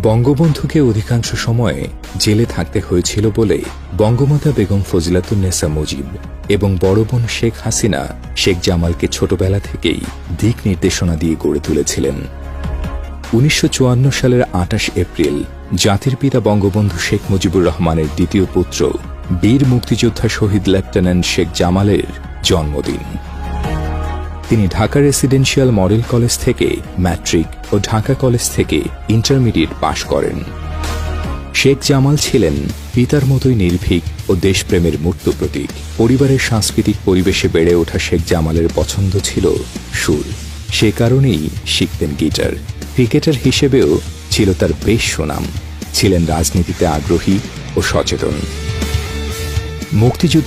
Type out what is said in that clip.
বঙ্গবন্ধুকে অধিকাংশ সময়ে জেলে থাকতে হয়েছিল বলে বঙ্গমাতা বেগম ফজিলাতুন্নেসা মুজিব এবং বড় বোন শেখ হাসিনা শেখ জামালকে ছোটবেলা থেকেই দিক নির্দেশনা দিয়ে গড়ে তুলেছিলেন। 1954 সালের 28 এপ্রিল জাতির পিতা বঙ্গবন্ধু শেখ মুজিবুর রহমানের দ্বিতীয় পুত্র বীর মুক্তিযোদ্ধা শহীদ লেফটেন্যান্ট শেখ জামালের জন্মদিন। তিনি ঢাকা রেসিডেন্সিয়াল মডেল কলেজ থেকে ম্যাট্রিক ও ঢাকা কলেজ থেকে ইন্টারমিডিয়েট পাশ করেন। শেখ জামাল ছিলেন পিতার মতোই নির্ভীক ও দেশপ্রেমের মূর্ত প্রতীক। পরিবারের সাংস্কৃতিক পরিবেশে বেড়ে ওঠা শেখ জামালের পছন্দ ছিল সুর, সে কারণেই শিখতেন গিটার। ক্রিকেটার হিসেবেও ছিল তার বেশ সুনাম। ছিলেন রাজনীতিতে আগ্রহী ও সচেতন। মুক্তিযুদ্ধ